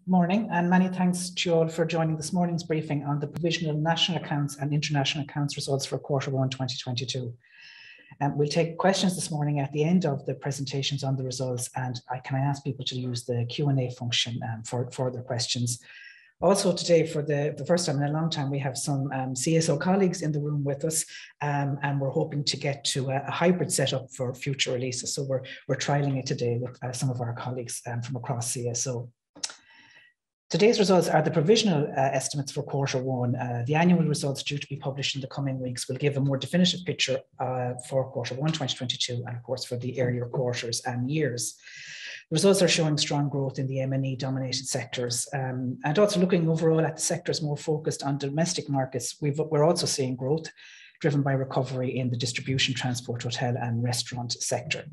Morning, and many thanks to you all for joining this morning's briefing on the provisional national accounts and international accounts results for Q1 2022. We'll take questions this morning at the end of the presentations on the results, and can I ask people to use the Q&A function for further questions. Also today, for the first time in a long time, we have some CSO colleagues in the room with us, and we're hoping to get to a hybrid setup for future releases. So we're trialing it today with some of our colleagues from across CSO. Today's results are the provisional estimates for Q1. The annual results due to be published in the coming weeks will give a more definitive picture for Q1 2022 and of course for the earlier quarters and years. The results are showing strong growth in the M&E dominated sectors, and also looking overall at the sectors more focused on domestic markets, we're also seeing growth driven by recovery in the distribution, transport, hotel and restaurant sector.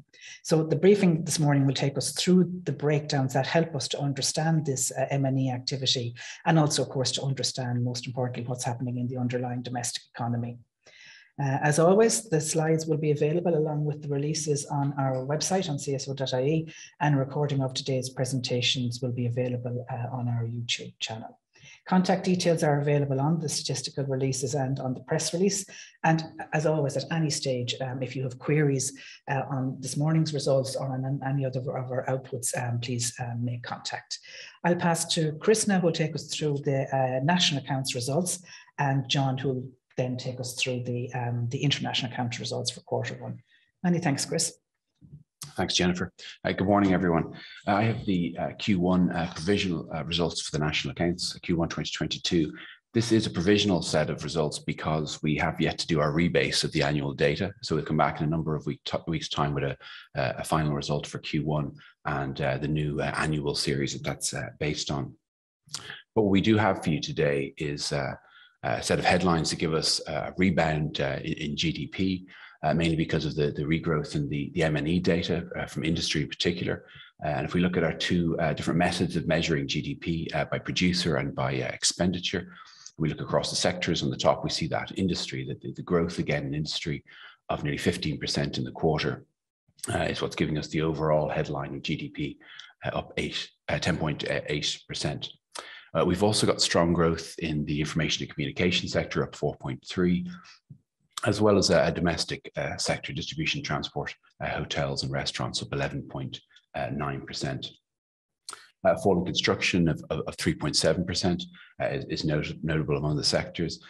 So the briefing this morning will take us through the breakdowns that help us to understand this M&E activity, and also of course to understand most importantly what's happening in the underlying domestic economy. As always, the slides will be available along with the releases on our website on cso.ie, and a recording of today's presentations will be available on our YouTube channel. Contact details are available on the statistical releases and on the press release. And as always, at any stage, if you have queries on this morning's results or on any other of our outputs, please make contact. I'll pass to Chris now, who will take us through the national accounts results, and John, who will then take us through the international accounts results for Q1. Many thanks, Chris. Thanks, Jennifer. Good morning, everyone. I have the Q1 provisional results for the national accounts, Q1 2022. This is a provisional set of results because we have yet to do our rebase of the annual data. So we'll come back in a number of weeks' time with a final result for Q1 and the new annual series that that's based on. What we do have for you today is a set of headlines to give us a rebound in GDP. Mainly because of the regrowth in the M&E data from industry in particular. And if we look at our two different methods of measuring GDP by producer and by expenditure, we look across the sectors. On the top, we see that industry, the growth again in industry of nearly 15% in the quarter is what's giving us the overall headline of GDP up 10.8%. We've also got strong growth in the information and communication sector, up 4.3%. As well as a domestic sector, distribution, transport, hotels and restaurants, up 11.9%. Fall in construction of 3.7% is notable among the sectors.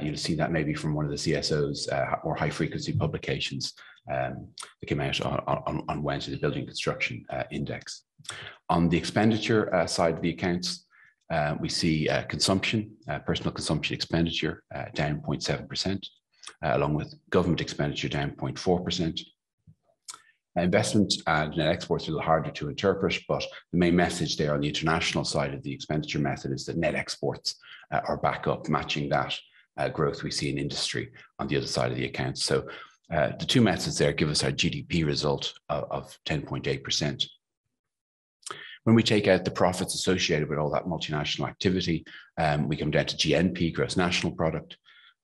You'll see that maybe from one of the CSO's more high frequency publications that came out on Wednesday, the Building Construction Index. On the expenditure side of the accounts, we see consumption, personal consumption expenditure down 0.7%. Along with government expenditure down 0.4%. Investment and net exports are a little harder to interpret, but the main message there on the international side of the expenditure method is that net exports are back up, matching that growth we see in industry on the other side of the account. So the two methods there give us our GDP result of 10.8%. When we take out the profits associated with all that multinational activity, we come down to GNP, gross national product,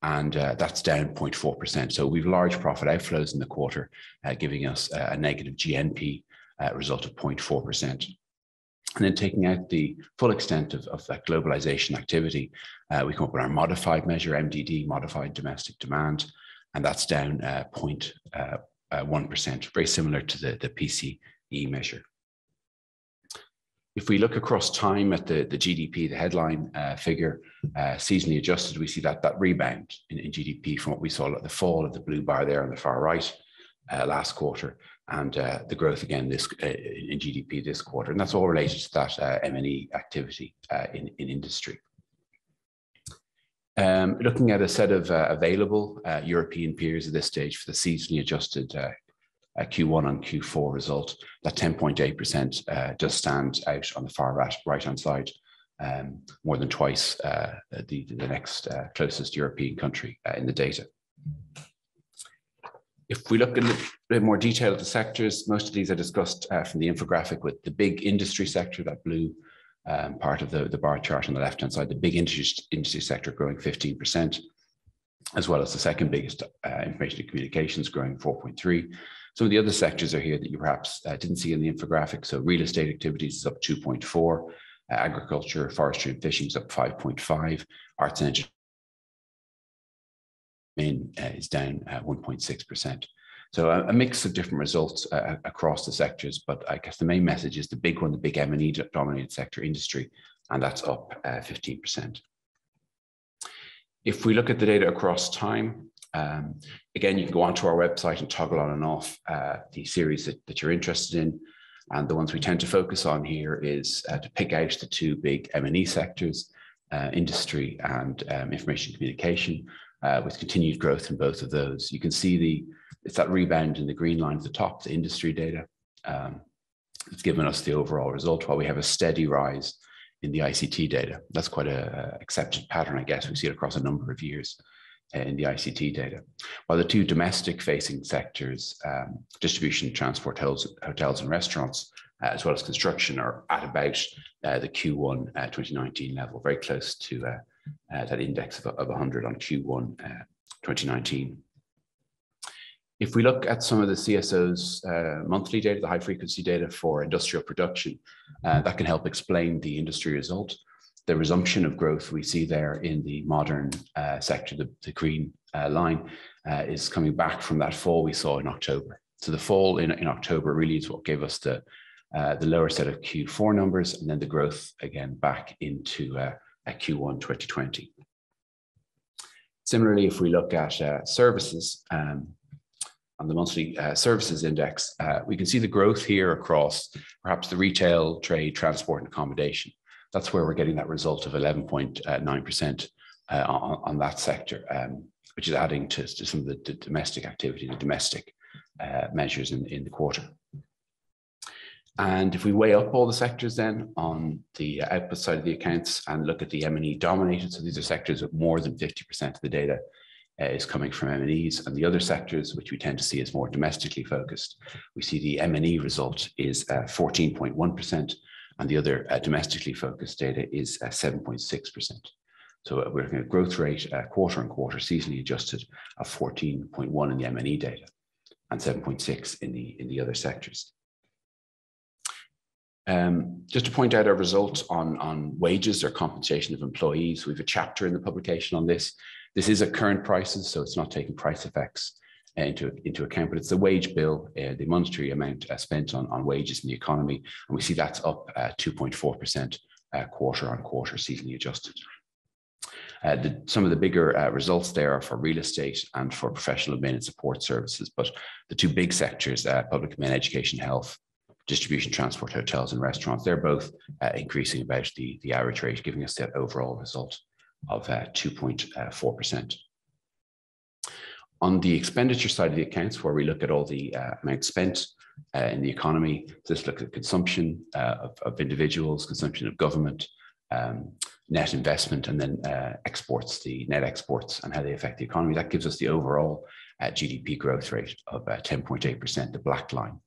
and that's down 0.4%. So we've large profit outflows in the quarter, giving us a negative GNP result of 0.4%. And then taking out the full extent of that globalization activity, we come up with our modified measure, MDD, modified domestic demand, and that's down 0.1%, very similar to the PCE measure. If we look across time at the GDP, the headline figure, seasonally adjusted, we see that rebound in GDP from what we saw at the fall of the blue bar there on the far right last quarter, and the growth again in GDP this quarter. And that's all related to that M&E activity in industry. Looking at a set of available European peers at this stage for the seasonally adjusted Q1 and Q4 result, that 10.8% does stand out on the far right-hand side, more than twice the next closest European country in the data. If we look in a little bit more detail at the sectors, most of these are discussed from the infographic, with the big industry sector, that blue part of the bar chart on the left-hand side, the big industry sector growing 15%, as well as the second biggest information and communications growing 4.3%. Some of the other sectors are here that you perhaps didn't see in the infographic. So real estate activities is up 2.4%, Agriculture, forestry and fishing is up 5.5. Arts and engineering is down 1.6%. So a mix of different results across the sectors, but I guess the main message is the big one, the big M&E dominated sector, industry, and that's up 15%. If we look at the data across time, again, you can go onto our website and toggle on and off the series that you're interested in. And the ones we tend to focus on here is to pick out the two big M&E sectors, industry and information communication, with continued growth in both of those. You can see it's that rebound in the green line at the top, the industry data. It's given us the overall result while we have a steady rise in the ICT data. That's quite a accepted pattern, I guess. We see it across a number of years in the ICT data. While the two domestic facing sectors, distribution, transport, hotels and restaurants, as well as construction, are at about the Q1 2019 level, very close to that index of 100 on Q1 2019. If we look at some of the CSO's monthly data, the high frequency data for industrial production, that can help explain the industry result. The resumption of growth we see there in the modern sector, the green line, is coming back from that fall we saw in October. So the fall in October really is what gave us the lower set of Q4 numbers, and then the growth again back into Q1 2020. Similarly, if we look at services, on the monthly services index, we can see the growth here across perhaps the retail, trade, transport, and accommodation. That's where we're getting that result of 11.9% on that sector, which is adding to some of the domestic activity, the domestic measures in the quarter. And if we weigh up all the sectors then on the output side of the accounts and look at the M&E dominated, so these are sectors with more than 50% of the data is coming from M&Es, and the other sectors, which we tend to see as more domestically focused, we see the M&E result is 14.1%, and the other domestically focused data is 7.6%. So we're looking at growth rate quarter on quarter, seasonally adjusted, of 14.1 in the M&E data and 7.6 in the other sectors. Just to point out our results on wages or compensation of employees, we have a chapter in the publication on this. This is at current prices, so it's not taking price effects into account, but it's the wage bill, the monetary amount spent on wages in the economy, and we see that's up 2.4% quarter on quarter, seasonally adjusted. Some of the bigger results there are for real estate and for professional admin and support services, but the two big sectors, public admin, education, health, distribution, transport, hotels and restaurants, they're both increasing about the average rate, giving us that overall result of 2.4%. On the expenditure side of the accounts, where we look at all the amount spent in the economy, let's look at consumption of individuals, consumption of government, net investment, and then exports, the net exports and how they affect the economy. That gives us the overall GDP growth rate of 10.8%, the black line.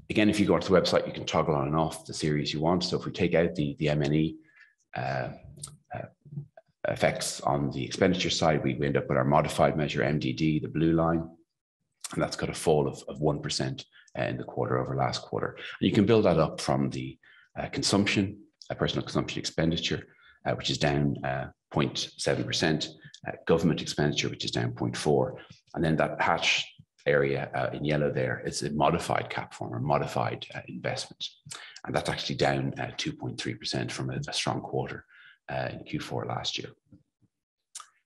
Again, if you go onto the website, you can toggle on and off the series you want. So if we take out the M&E effects on the expenditure side, we end up with our modified measure, MDD, the blue line, and that's got a fall of 1% in the quarter over last quarter. And you can build that up from the consumption, personal consumption expenditure, which is down 0.7%, government expenditure, which is down 0.4%, and then that hatch area in yellow there is a modified cap form or modified investment, and that's actually down 2.3% from a strong quarter in Q4 last year.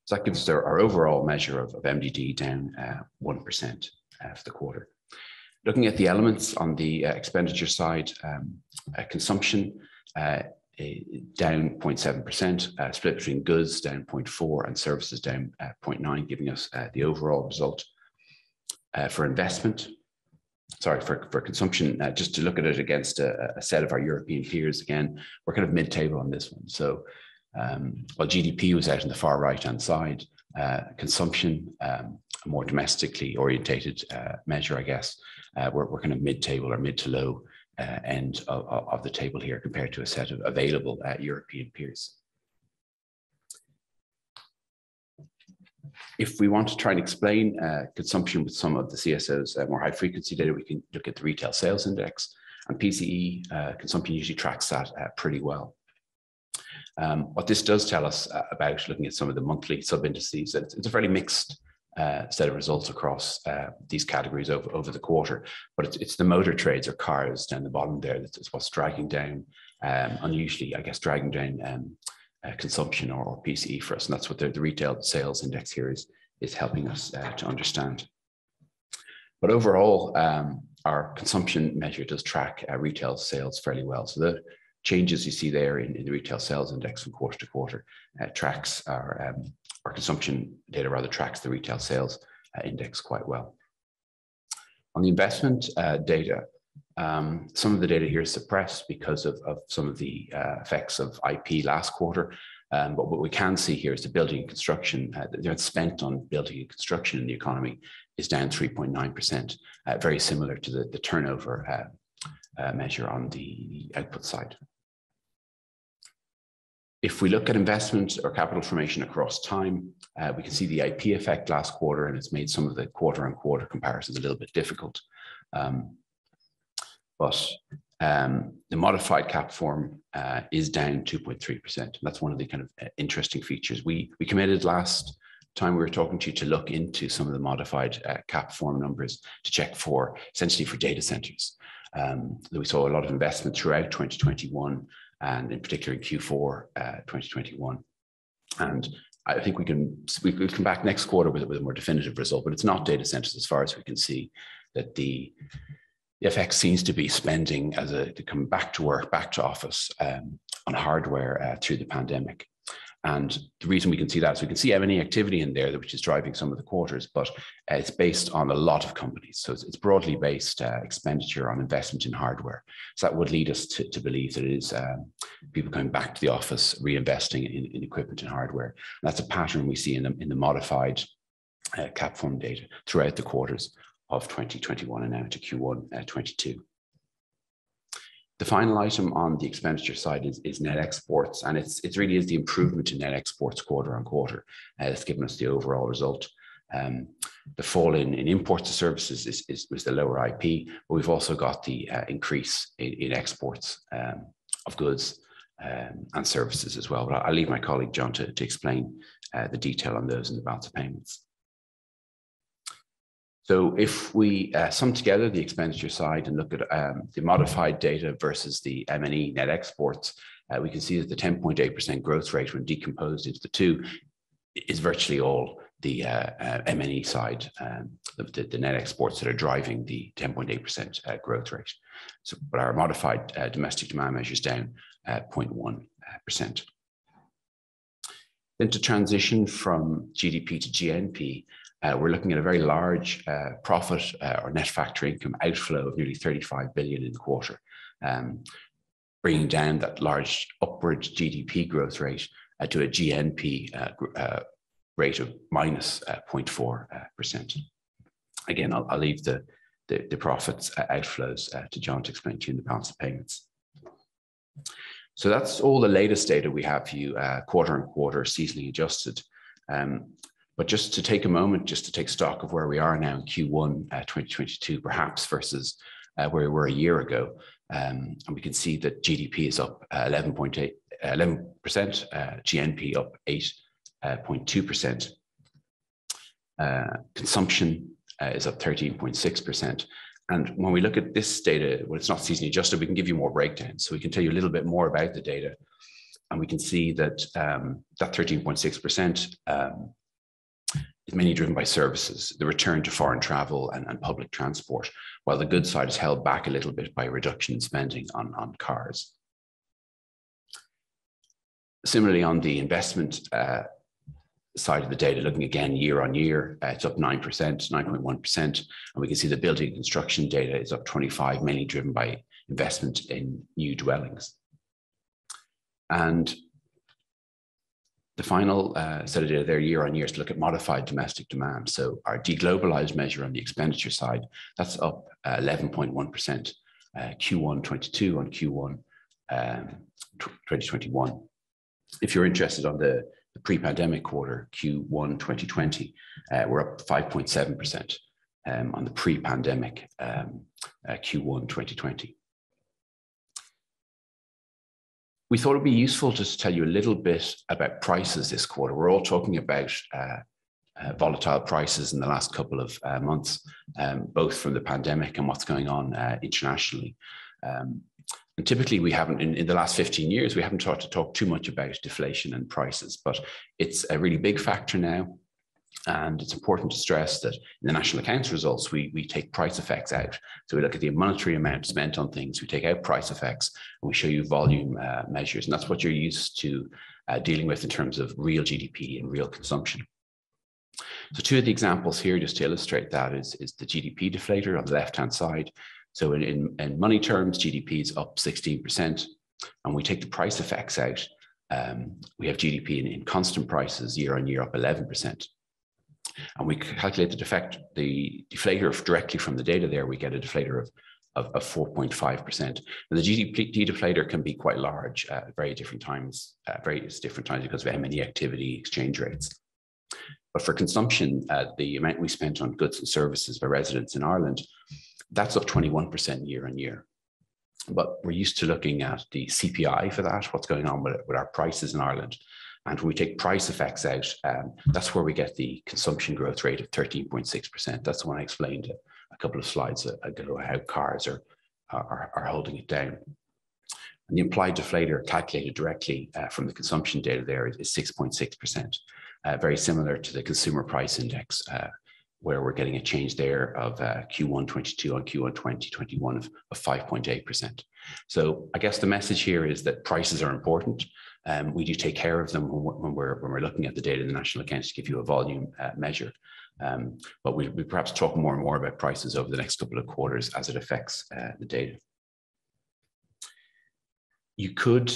So that gives us our overall measure of MDD down 1% for the quarter. Looking at the elements on the expenditure side, consumption down 0.7%, split between goods down 0.4% and services down 0.9%, giving us the overall result. For investment, for consumption, just to look at it against a set of our European peers, again, we're kind of mid-table on this one. So while GDP was out on the far right-hand side, consumption, a more domestically orientated measure, I guess, we're kind of mid-table or mid to low end of the table here compared to a set of available European peers. If we want to try and explain consumption with some of the CSO's more high frequency data, we can look at the retail sales index, and PCE consumption usually tracks that pretty well. What this does tell us about looking at some of the monthly sub-indices, that it's a fairly mixed set of results across these categories over the quarter, but it's the motor trades or cars down the bottom there that's what's dragging down, unusually, I guess, dragging down consumption or PCE for us, and that's what the retail sales index here is helping us to understand. But overall, our consumption measure does track retail sales fairly well. So the changes you see there in the retail sales index from quarter to quarter tracks our consumption data rather tracks the retail sales index quite well. On the investment data, some of the data here is suppressed because of some of the effects of IP last quarter. But what we can see here is the building and construction, the spent on building and construction in the economy is down 3.9%, very similar to the turnover measure on the output side. If we look at investment or capital formation across time, we can see the IP effect last quarter, and it's made some of the quarter-on-quarter comparisons a little bit difficult. But the modified cap form is down 2.3%. That's one of the kind of interesting features. We committed last time we were talking to you to look into some of the modified cap form numbers to check for, essentially for data centers. We saw a lot of investment throughout 2021 and in particular in Q4 2021. And I think we can come back next quarter with a more definitive result, but it's not data centers as far as we can see. That the effect seems to be spending to come back to work, back to office on hardware through the pandemic. And the reason we can see that is we can see M&E activity in there, which is driving some of the quarters, but it's based on a lot of companies. So it's broadly based expenditure on investment in hardware. So that would lead us to believe that it is people coming back to the office, reinvesting in equipment and hardware. And that's a pattern we see in the modified cap form data throughout the quarters of 2021 and now to Q1 22. The final item on the expenditure side is net exports, and it really is the improvement in net exports quarter on quarter that's given us the overall result. The fall in imports to services was the lower IP, but we've also got the increase in exports of goods and services as well. But I'll leave my colleague John to explain the detail on those in the balance of payments. So if we sum together the expenditure side and look at the modified data versus the M&E net exports, we can see that the 10.8% growth rate when decomposed into the two is virtually all the M&E side, the net exports that are driving the 10.8% growth rate. So, but our modified domestic demand measure is down 0.1%. Then to transition from GDP to GNP, we're looking at a very large profit or net factor income outflow of nearly 35 billion in the quarter, bringing down that large upward GDP growth rate to a GNP rate of minus 0.4%. Again, I'll leave the profits outflows to John to explain to you in the balance of payments. So that's all the latest data we have for you, quarter on quarter, seasonally adjusted. But just to take a moment, just to take stock of where we are now in Q1 2022, perhaps versus where we were a year ago. And we can see that GDP is up 11%, GNP up 8.2%. Consumption is up 13.6%. And when we look at this data, when it's not seasonally adjusted, we can give you more breakdown. So we can tell you a little bit more about the data. And we can see that that 13.6% is mainly driven by services, the return to foreign travel and public transport, while the goods side is held back a little bit by a reduction in spending on cars. Similarly, on the investment side of the data, looking again year on year, it's up 9%, 9.1%. And we can see the building and construction data is up 25%, mainly driven by investment in new dwellings. And the final set of data there year on year is to look at modified domestic demand. So our deglobalized measure on the expenditure side, that's up 11.1%, Q1 22 on Q1 2021. If you're interested on the pre-pandemic quarter, Q1 2020, we're up 5.7% on the pre-pandemic Q1 2020. We thought it'd be useful just to tell you a little bit about prices this quarter. We're all talking about volatile prices in the last couple of months, both from the pandemic and what's going on internationally. And typically we haven't, in the last 15 years, we haven't tried to talk too much about deflation and prices, but it's a really big factor now. And it's important to stress that in the national accounts results, we take price effects out. So we look at the monetary amount spent on things, we take out price effects, and we show you volume measures. And that's what you're used to dealing with in terms of real GDP and real consumption. So two of the examples here, just to illustrate that, is the Gdp deflator on the left-hand side. So in money terms, GDP is up 16%, and we take the price effects out. We have GDP in constant prices year on year up 11%. And we calculate the deflator directly from the data there, we get a deflator of 4.5%. And the GDP deflator can be quite large at various different times because of M&E activity, exchange rates. But for consumption, the amount we spent on goods and services by residents in Ireland, that's up 21% year on year. But we're used to looking at the CPI for that, what's going on with our prices in Ireland. And when we take price effects out, that's where we get the consumption growth rate of 13.6%. That's the one I explained a couple of slides ago, how cars are holding it down. And the implied deflator calculated directly from the consumption data there is 6.6%, very similar to the consumer price index, where we're getting a change there of Q1 22 on Q1 2021 of 5.8%. So I guess the message here is that prices are important. We do take care of them when we're looking at the data in the national accounts to give you a volume measure. But we perhaps talk more and more about prices over the next couple of quarters as it affects the data. You could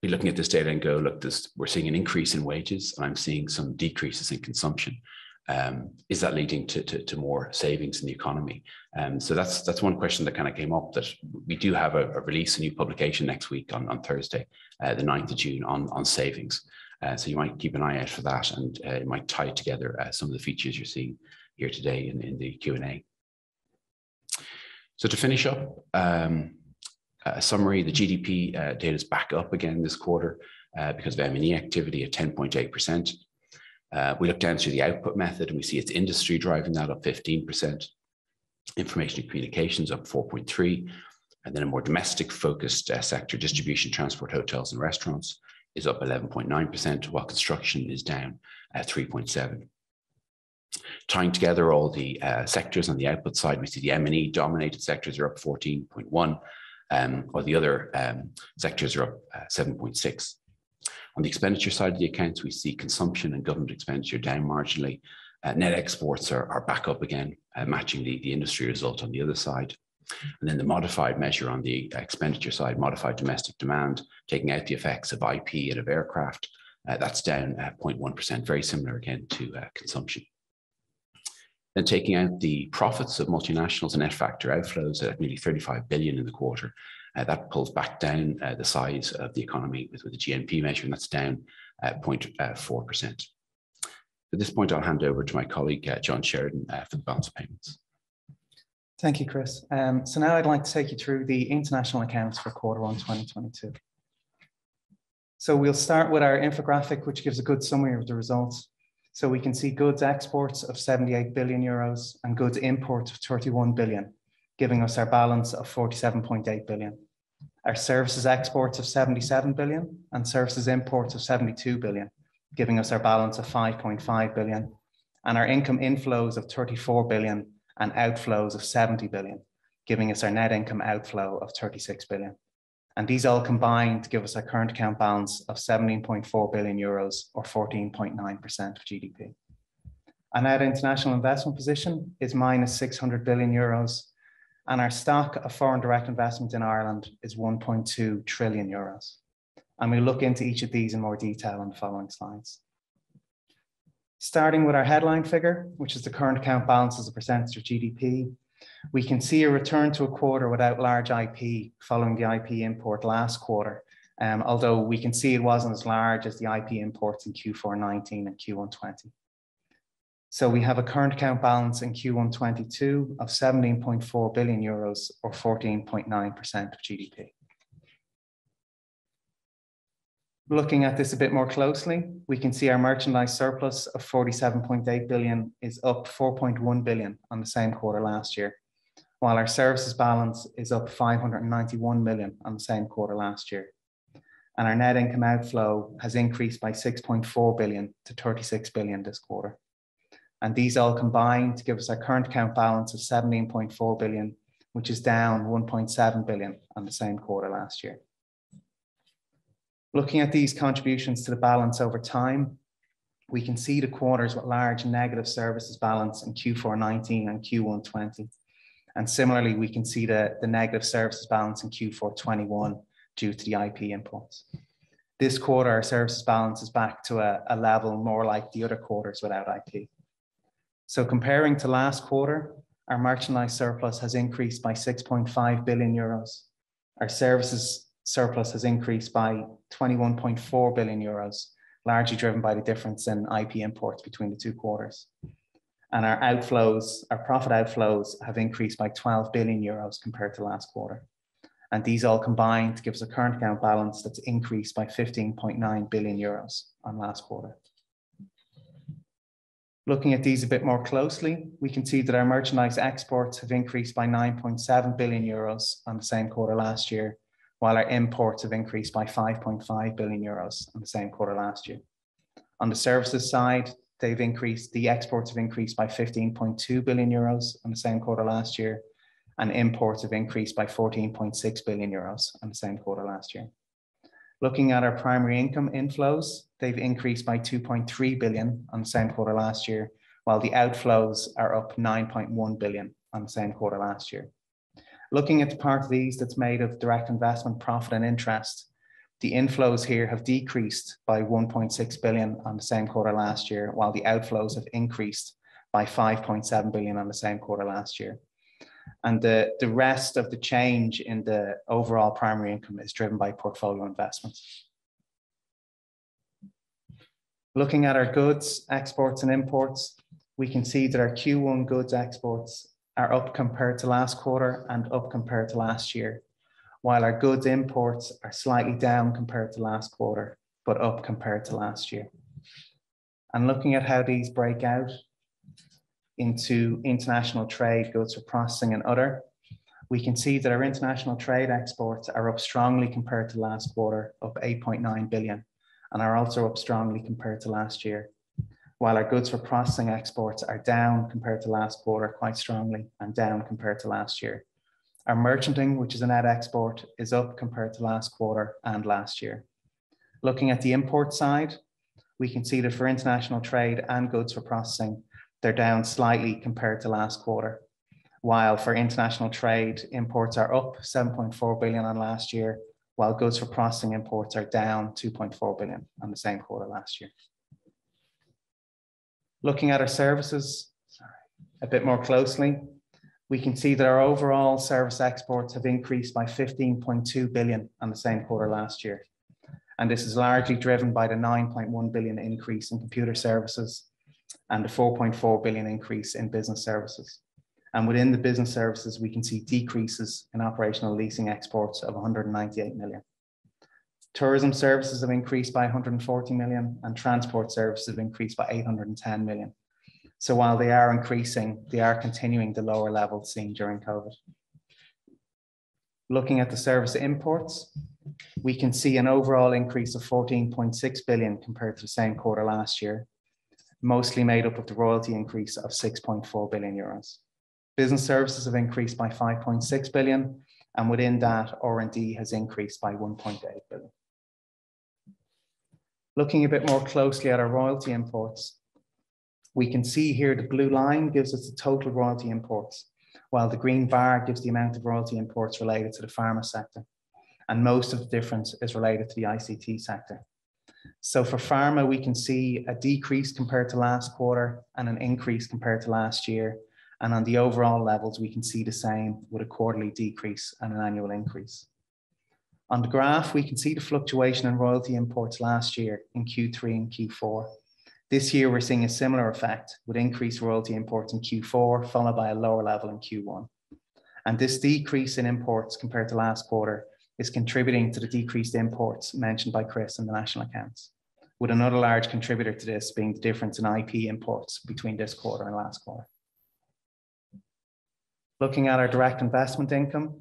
be looking at this data and go, look, we're seeing an increase in wages and I'm seeing some decreases in consumption. Is that leading to more savings in the economy? So that's one question that kind of came up, that we do have a release, a new publication next week on Thursday, the 9th of June on savings. So you might keep an eye out for that, and it might tie together some of the features you're seeing here today in the Q&A. So to finish up, a summary, the GDP data is back up again this quarter because of M&E activity at 10.8%. We look down through the output method and we see it's industry driving that up 15%, information and communications up 4.3%, and then a more domestic focused sector, distribution, transport, hotels and restaurants, is up 11.9%, while construction is down 3.7%. Tying together all the sectors on the output side, we see the M&E dominated sectors are up 14.1%, while the other sectors are up 7.6%. On the expenditure side of the accounts, we see consumption and government expenditure down marginally. Net exports are back up again, matching the industry result on the other side. And then the modified measure on the expenditure side, modified domestic demand, taking out the effects of IP and of aircraft, that's down 0.1%, very similar again to consumption. Then taking out the profits of multinationals and net factor outflows at nearly 35 billion in the quarter, that pulls back down the size of the economy with the GNP measure, and that's down 0.4%. At this point, I'll hand over to my colleague, John Sheridan, for the balance of payments. Thank you, Chris. So now I'd like to take you through the international accounts for Q1 2022. So we'll start with our infographic, which gives a good summary of the results. So we can see goods exports of 78 billion euros and goods imports of 31 billion, giving us our balance of 47.8 billion. Our services exports of 77 billion and services imports of 72 billion, giving us our balance of 5.5 billion. And our income inflows of 34 billion and outflows of 70 billion, giving us our net income outflow of 36 billion. And these all combine to give us a current account balance of 17.4 billion euros or 14.9% of GDP. Our net international investment position is minus 600 billion euros, and our stock of foreign direct investment in Ireland is 1.2 trillion euros. And we'll look into each of these in more detail in the following slides. Starting with our headline figure, which is the current account balance as a percentage of GDP, we can see a return to a quarter without large IP following the IP import last quarter, although we can see it wasn't as large as the IP imports in Q4 19 and Q1 20. So we have a current account balance in Q1 22 of 17.4 billion euros or 14.9% of GDP. Looking at this a bit more closely, we can see our merchandise surplus of 47.8 billion is up 4.1 billion on the same quarter last year, while our services balance is up 591 million on the same quarter last year. And our net income outflow has increased by 6.4 billion to 36 billion this quarter. And these all combine to give us a current account balance of 17.4 billion, which is down 1.7 billion on the same quarter last year. Looking at these contributions to the balance over time, we can see the quarters with large negative services balance in Q4 19 and Q1 20. And similarly, we can see the negative services balance in Q4 21 due to the IP imports. This quarter, our services balance is back to a level more like the other quarters without IP. So comparing to last quarter, our merchandise surplus has increased by 6.5 billion euros. Our services surplus has increased by 21.4 billion euros, largely driven by the difference in IP imports between the two quarters. And our outflows, our profit outflows have increased by 12 billion euros compared to last quarter. And these all combine to give us a current account balance that's increased by 15.9 billion euros on last quarter. Looking at these a bit more closely, we can see that our merchandise exports have increased by 9.7 billion euros on the same quarter last year, while our imports have increased by 5.5 billion euros on the same quarter last year. On the services side, the exports have increased by 15.2 billion euros on the same quarter last year, and imports have increased by 14.6 billion euros on the same quarter last year. Looking at our primary income inflows, they've increased by 2.3 billion on the same quarter last year, while the outflows are up 9.1 billion on the same quarter last year. Looking at the part of these that's made of direct investment, profit and interest, the inflows here have decreased by 1.6 billion on the same quarter last year, while the outflows have increased by 5.7 billion on the same quarter last year. And the rest of the change in the overall primary income is driven by portfolio investments. Looking at our goods, exports and imports, we can see that our Q1 goods exports are up compared to last quarter and up compared to last year, while our goods imports are slightly down compared to last quarter, but up compared to last year. And looking at how these break out into international trade, goods for processing and other, we can see that our international trade exports are up strongly compared to last quarter, up 8.9 billion, and are also up strongly compared to last year, while our goods for processing exports are down compared to last quarter quite strongly and down compared to last year. Our merchanting, which is a net export, is up compared to last quarter and last year. Looking at the import side, we can see that for international trade and goods for processing, they're down slightly compared to last quarter, while for international trade, imports are up 7.4 billion on last year, while goods for processing imports are down 2.4 billion on the same quarter last year. Looking at our services a bit more closely, we can see that our overall service exports have increased by 15.2 billion on the same quarter last year. And this is largely driven by the 9.1 billion increase in computer services and the 4.4 billion increase in business services. And within the business services, we can see decreases in operational leasing exports of 198 million. Tourism services have increased by 140 million and transport services have increased by 810 million. So while they are increasing, they are continuing the lower levels seen during COVID. Looking at the service imports, we can see an overall increase of 14.6 billion compared to the same quarter last year, mostly made up of the royalty increase of 6.4 billion euros. Business services have increased by 5.6 billion, and within that, R&D has increased by 1.8 billion. Looking a bit more closely at our royalty imports, we can see here the blue line gives us the total royalty imports, while the green bar gives the amount of royalty imports related to the pharma sector. And most of the difference is related to the ICT sector. So for pharma, we can see a decrease compared to last quarter and an increase compared to last year. And on the overall levels, we can see the same with a quarterly decrease and an annual increase. On the graph, we can see the fluctuation in royalty imports last year in Q3 and Q4. This year, we're seeing a similar effect with increased royalty imports in Q4, followed by a lower level in Q1. And this decrease in imports compared to last quarter is contributing to the decreased imports mentioned by Chris in the national accounts, with another large contributor to this being the difference in IP imports between this quarter and last quarter. Looking at our direct investment income,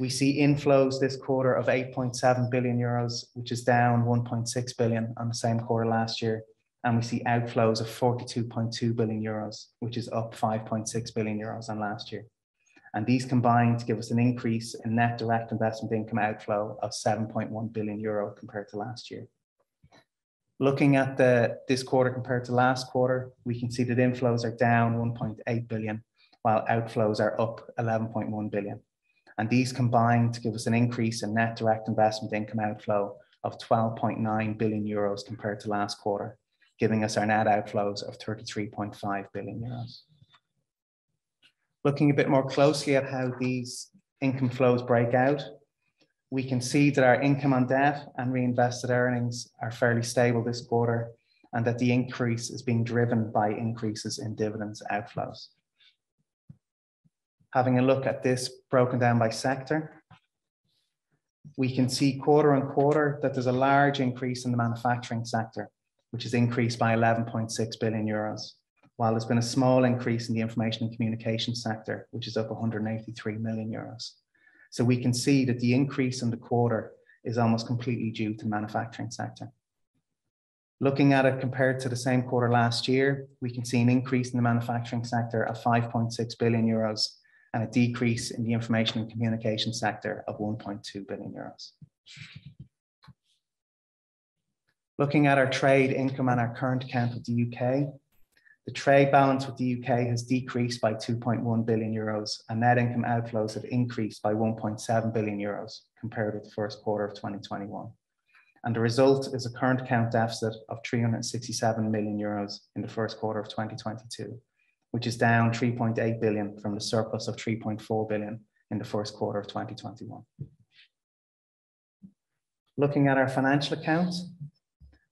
we see inflows this quarter of 8.7 billion euros, which is down 1.6 billion on the same quarter last year. And we see outflows of 42.2 billion euros, which is up 5.6 billion euros on last year. And these combine to give us an increase in net direct investment income outflow of 7.1 billion euro compared to last year. Looking at this quarter compared to last quarter, we can see that inflows are down 1.8 billion, while outflows are up 11.1 billion. And these combine to give us an increase in net direct investment income outflow of 12.9 billion euros compared to last quarter, giving us our net outflows of 33.5 billion euros. Looking a bit more closely at how these income flows break out, we can see that our income on debt and reinvested earnings are fairly stable this quarter, and that the increase is being driven by increases in dividends outflows. Having a look at this broken down by sector, we can see quarter on quarter that there's a large increase in the manufacturing sector, which has increased by 11.6 billion euros, while there's been a small increase in the information and communication sector, which is up 183 million euros. So we can see that the increase in the quarter is almost completely due to the manufacturing sector. Looking at it compared to the same quarter last year, we can see an increase in the manufacturing sector of 5.6 billion euros and a decrease in the information and communication sector of 1.2 billion euros. Looking at our trade income and our current account with the UK, the trade balance with the UK has decreased by 2.1 billion euros, and net income outflows have increased by 1.7 billion euros compared with the first quarter of 2021. And the result is a current account deficit of 367 million euros in the first quarter of 2022, which is down 3.8 billion from the surplus of 3.4 billion in the first quarter of 2021. Looking at our financial accounts,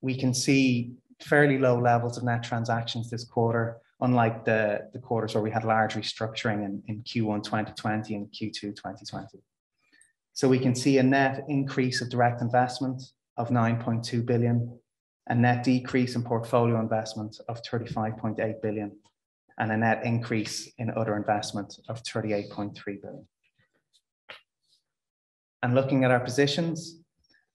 we can see fairly low levels of net transactions this quarter, unlike the quarters where we had large restructuring in Q1 2020 and Q2 2020. So we can see a net increase of direct investment of 9.2 billion, a net decrease in portfolio investment of 35.8 billion, and a net increase in other investment of 38.3 billion. And looking at our positions,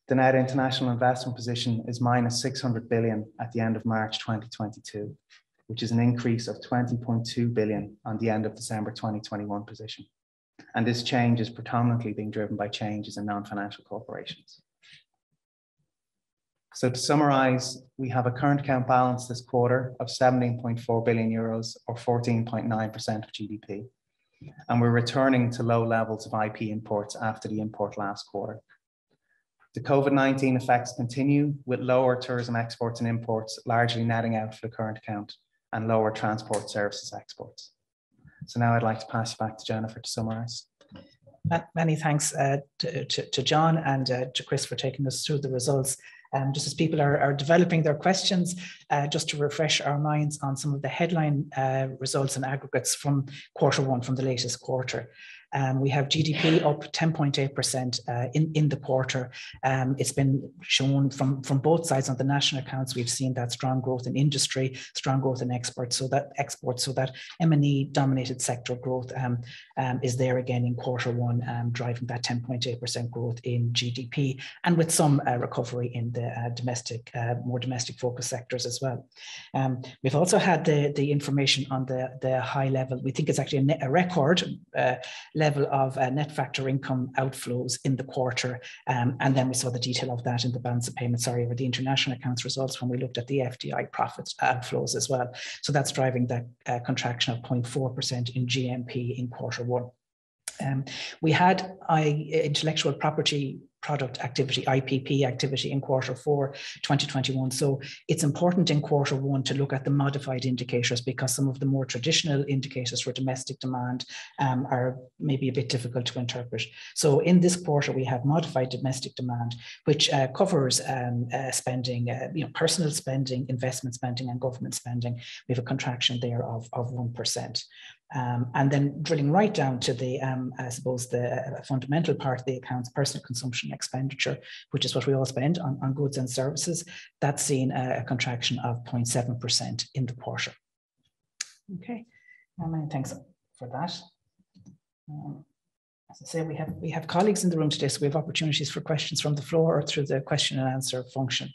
the net international investment position is minus 600 billion at the end of March 2022, which is an increase of 20.2 billion on the end of December 2021 position. And this change is predominantly being driven by changes in non-financial corporations. So to summarize, we have a current account balance this quarter of 17.4 billion euros or 14.9% of GDP. And we're returning to low levels of IP imports after the import last quarter. The COVID-19 effects continue with lower tourism exports and imports largely netting out for the current account and lower transport services exports. So now I'd like to pass you back to Jennifer to summarize. Many thanks to John and to Chris for taking us through the results. Just as people are developing their questions, just to refresh our minds on some of the headline results and aggregates from Q1, from the latest quarter. We have GDP up 10.8% in the quarter. It's been shown from both sides on the national accounts. We've seen that strong growth in industry, strong growth in exports, so that M&E dominated sector growth is there again in Q1, driving that 10.8% growth in GDP, and with some recovery in the more domestic focused sectors as well. We've also had the information on the high level. We think it's actually a record level of net factor income outflows in the quarter. And then we saw the detail of that in the balance of payments, over the international accounts results when we looked at the FDI profits outflows as well. So that's driving that contraction of 0.4% in GMP in Q1. We had intellectual property product activity, IPP activity in Q4 2021. So it's important in Q1 to look at the modified indicators, because some of the more traditional indicators for domestic demand are maybe a bit difficult to interpret. So in this quarter, we have modified domestic demand, which covers spending, personal spending, investment spending, and government spending. We have a contraction there of 1%. And then drilling right down to the, I suppose, the fundamental part of the accounts, personal consumption and expenditure, which is what we all spend on goods and services, that's seen a contraction of 0.7% in the quarter. Okay, many thanks for that. As I say, we have colleagues in the room today, so we have opportunities for questions from the floor or through the question and answer function.